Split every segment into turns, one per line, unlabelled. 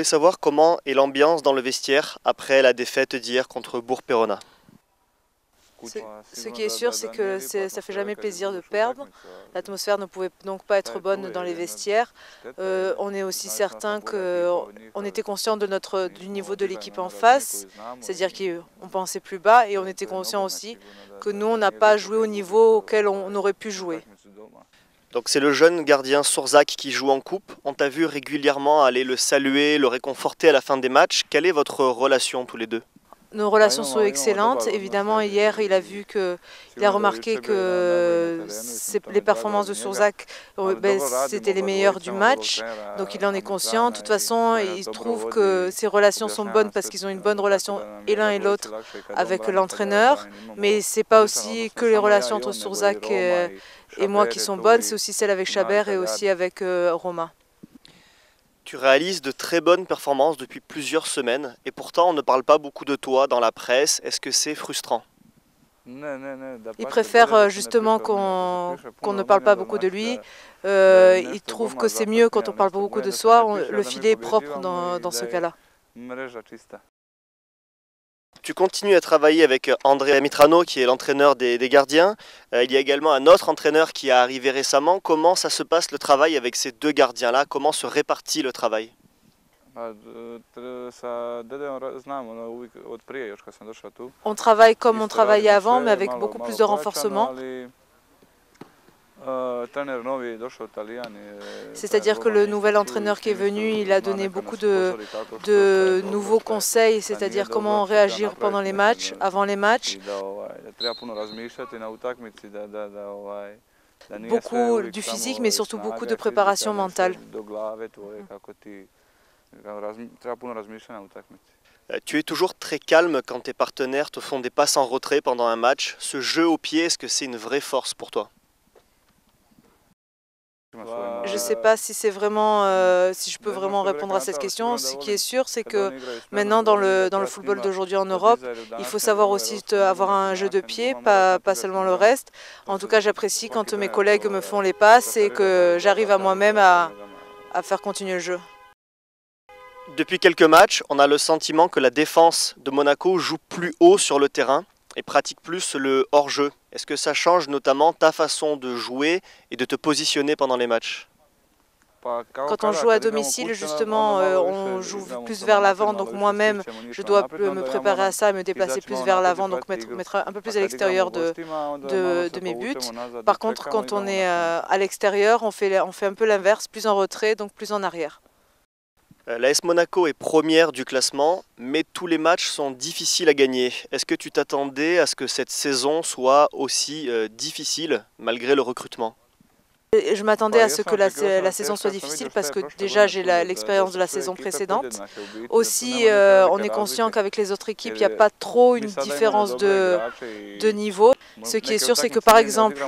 savoir comment est l'ambiance dans le vestiaire après la défaite d'hier contre Bourg-Perona.
Ce qui est sûr, c'est que ça fait jamais plaisir de perdre. L'atmosphère ne pouvait donc pas être bonne dans les vestiaires. On est aussi certain qu'on était conscient du niveau de l'équipe en face, c'est-à-dire qu'on pensait plus bas, et on était conscient aussi que nous, on n'a pas joué au niveau auquel on aurait pu jouer.
Donc c'est le jeune gardien Sourzac qui joue en coupe. On t'a vu régulièrement aller le saluer, le réconforter à la fin des matchs. Quelle est votre relation tous les deux?
Nos relations sont excellentes. Évidemment, hier, il a remarqué que les performances de Sourzac, c'était les meilleures du match. Donc, il en est conscient. De toute façon, il trouve que ces relations sont bonnes parce qu'ils ont une bonne relation et l'un et l'autre avec l'entraîneur. Mais c'est pas aussi que les relations entre Sourzac et moi qui sont bonnes, c'est aussi celles avec Chabert et aussi avec Roma.
Tu réalises de très bonnes performances depuis plusieurs semaines et pourtant on ne parle pas beaucoup de toi dans la presse. Est-ce que c'est frustrant?
Il préfère justement qu'on ne parle pas beaucoup de lui. Il trouve que c'est mieux quand on parle pas beaucoup de soi. Le filet est propre dans ce cas-là.
Tu continues à travailler avec Andrea Mitrano qui est l'entraîneur des gardiens. Il y a également un autre entraîneur qui est arrivé récemment. Comment ça se passe le travail avec ces deux gardiens-là? Comment se répartit le travail?
On travaille comme on travaillait avant, mais avec beaucoup plus de renforcement. C'est-à-dire que le nouvel entraîneur qui est venu, il a donné beaucoup de nouveaux conseils, c'est-à-dire comment réagir pendant les matchs, avant les matchs. Beaucoup du physique, mais surtout beaucoup de préparation mentale.
Tu es toujours très calme quand tes partenaires te font des passes en retrait pendant un match. Ce jeu au pied, est-ce que c'est une vraie force pour toi?
Je ne sais pas si c'est vraiment, si je peux vraiment répondre à cette question. Ce qui est sûr, c'est que maintenant dans le football d'aujourd'hui en Europe, il faut savoir aussi avoir un jeu de pied, pas seulement le reste. En tout cas, j'apprécie quand mes collègues me font les passes et que j'arrive à moi-même à faire continuer le jeu.
Depuis quelques matchs, on a le sentiment que la défense de Monaco joue plus haut sur le terrain et pratique plus le hors-jeu. Est-ce que ça change notamment ta façon de jouer et de te positionner pendant les matchs?
Quand on joue à domicile, justement, on joue plus vers l'avant. Donc moi-même, je dois me préparer à ça et me déplacer plus vers l'avant, donc mettre un peu plus à l'extérieur de mes buts. Par contre, quand on est à l'extérieur, on fait un peu l'inverse, plus en retrait, donc plus en arrière.
L'AS Monaco est première du classement, mais tous les matchs sont difficiles à gagner. Est-ce que tu t'attendais à ce que cette saison soit aussi difficile malgré le recrutement?
Je m'attendais à ce que la saison soit difficile parce que déjà j'ai l'expérience de la saison précédente. Aussi, on est conscient qu'avec les autres équipes, il n'y a pas trop une différence de niveau. Ce qui est sûr, c'est que par exemple,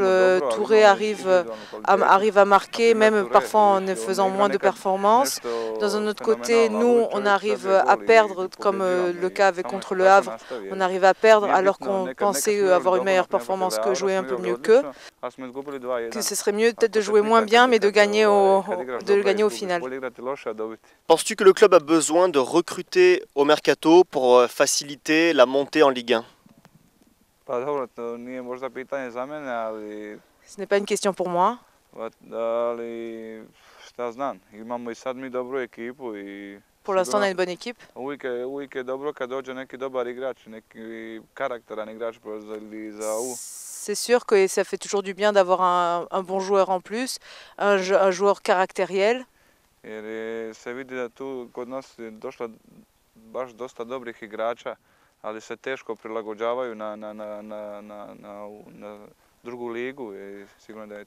Touré arrive à marquer, même parfois en faisant moins de performances. Dans un autre côté, nous, on arrive à perdre, comme le cas contre le Havre, on arrive à perdre alors qu'on pensait avoir une meilleure performance, que jouer un peu mieux qu'eux. Que ce serait mieux peut-être de jouer moins bien, mais de gagner au final.
Penses-tu que le club a besoin de recruter au mercato pour faciliter la montée en Ligue 1?
Ce n'est pas une question pour moi. Pour l'instant, on a une bonne équipe. C'est sûr que ça fait toujours du bien d'avoir un bon joueur en plus, un joueur caractériel.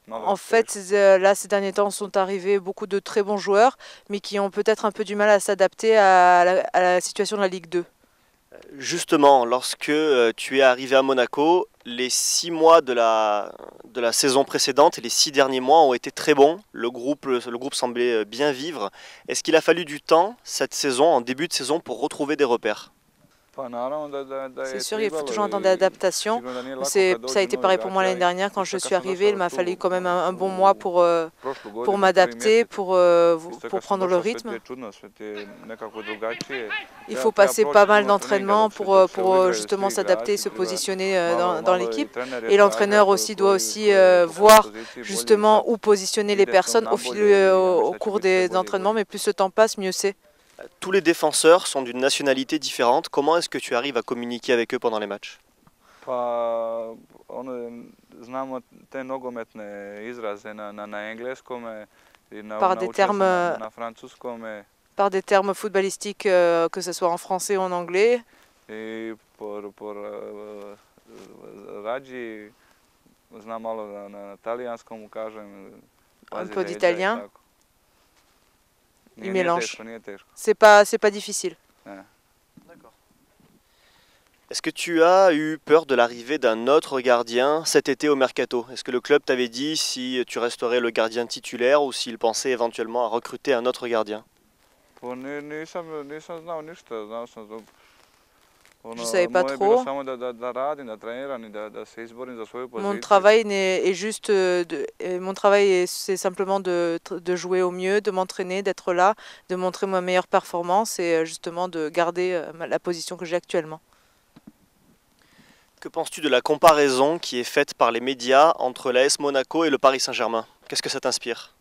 En fait, là, ces derniers temps sont arrivés beaucoup de très bons joueurs, mais qui ont peut-être un peu du mal à s'adapter à la situation de la Ligue 2.
Justement, lorsque tu es arrivé à Monaco, les 6 mois de la saison précédente et les 6 derniers mois ont été très bons. Le groupe semblait bien vivre. Est-ce qu'il a fallu du temps cette saison, en début de saison, pour retrouver des repères?
C'est sûr, il faut toujours un temps d'adaptation. Ça a été pareil pour moi l'année dernière. Quand je suis arrivée, il m'a fallu quand même un bon mois pour m'adapter, pour prendre le rythme. Il faut passer pas mal d'entraînements pour justement s'adapter, se positionner dans l'équipe. Et l'entraîneur aussi doit voir justement où positionner les personnes au cours des entraînements, mais plus le temps passe, mieux c'est.
Tous les défenseurs sont d'une nationalité différente. Comment est-ce que tu arrives à communiquer avec eux pendant les matchs?
Par des termes footballistiques, que ce soit en français ou en anglais. Un peu d'italien. Il mélange. C'est pas difficile.
Est-ce que tu as eu peur de l'arrivée d'un autre gardien cet été au Mercato? Est-ce que le club t'avait dit si tu resterais le gardien titulaire ou s'il pensait éventuellement à recruter un autre gardien?
Je ne savais pas trop. Mon travail c'est simplement de jouer au mieux, de m'entraîner, d'être là, de montrer ma meilleure performance et justement de garder la position que j'ai actuellement.
Que penses-tu de la comparaison qui est faite par les médias entre l'AS Monaco et le Paris Saint-Germain? Qu'est-ce que ça t'inspire?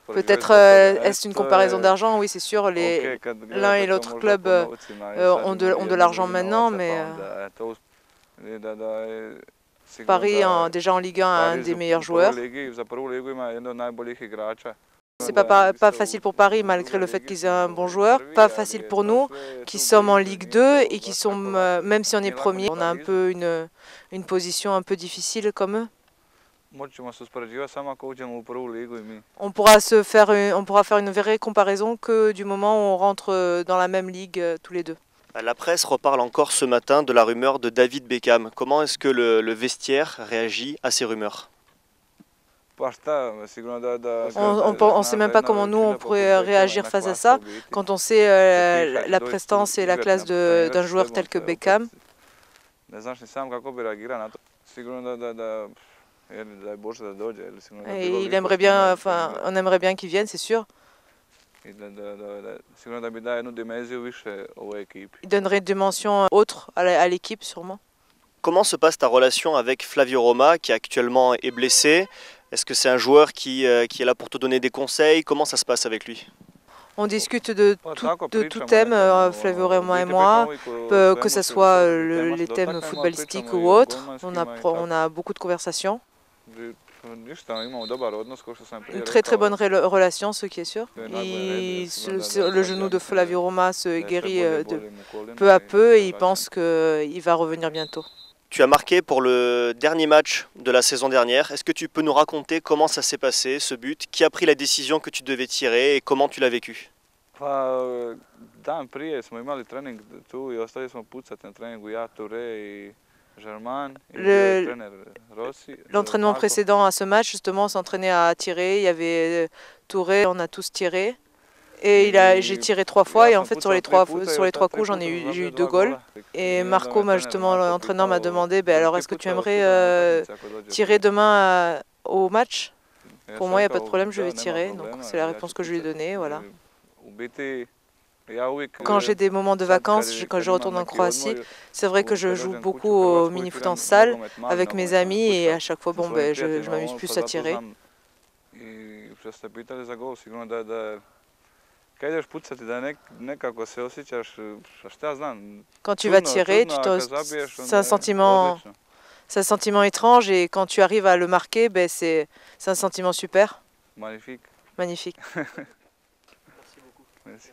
Peut-être est-ce une comparaison d'argent? Oui, c'est sûr. L'un et l'autre club ont de l'argent maintenant, mais Paris, déjà en Ligue 1, a un des meilleurs joueurs. C'est pas facile pour Paris, malgré le fait qu'ils aient un bon joueur. Pas facile pour nous, qui sommes en Ligue 2 et qui sont, même si on est premier, on a un peu une position un peu difficile comme eux. On pourra faire une vraie comparaison que du moment où on rentre dans la même ligue tous les deux.
La presse reparle encore ce matin de la rumeur de David Beckham. Comment est-ce que le vestiaire réagit à ces rumeurs?
On ne sait même pas comment nous on pourrait réagir face à ça, quand on sait la prestance et la classe d'un joueur tel que Beckham. Et on aimerait bien qu'il vienne, c'est sûr. Il donnerait une dimension autre à l'équipe, sûrement.
Comment se passe ta relation avec Flavio Roma, qui actuellement est blessé? Est-ce que c'est un joueur qui est là pour te donner des conseils? Comment ça se passe avec lui?
On discute de tout thème, Flavio Roma et moi, que ce soit les thèmes footballistiques ou autres. On a beaucoup de conversations. Une très bonne relation, ce qui est sûr. Le genou de Flavio Roma se guérit peu à peu et il pense qu'il va revenir bientôt.
Tu as marqué pour le dernier match de la saison dernière. Est-ce que tu peux nous raconter comment ça s'est passé, ce but? Qui a pris la décision que tu devais tirer et comment tu l'as vécu?
L'entraînement précédent à ce match, justement, on s'entraînait à tirer. Il y avait Touré, on a tous tiré. Et j'ai tiré 3 fois et en fait sur les trois coups j'ai eu 2 goals. Et Marco, l'entraîneur m'a demandé alors est-ce que tu aimerais tirer demain au match? Pour moi il n'y a pas de problème, je vais tirer. Donc c'est la réponse que je lui ai donnée. Voilà. Quand j'ai des moments de vacances, quand je retourne en Croatie, c'est vrai que je joue beaucoup au mini-foot en salle avec mes amis et à chaque fois je m'amuse plus à tirer. Quand tu vas tirer, c'est un sentiment étrange et quand tu arrives à le marquer, c'est un sentiment super. Magnifique.
Merci beaucoup.
Merci.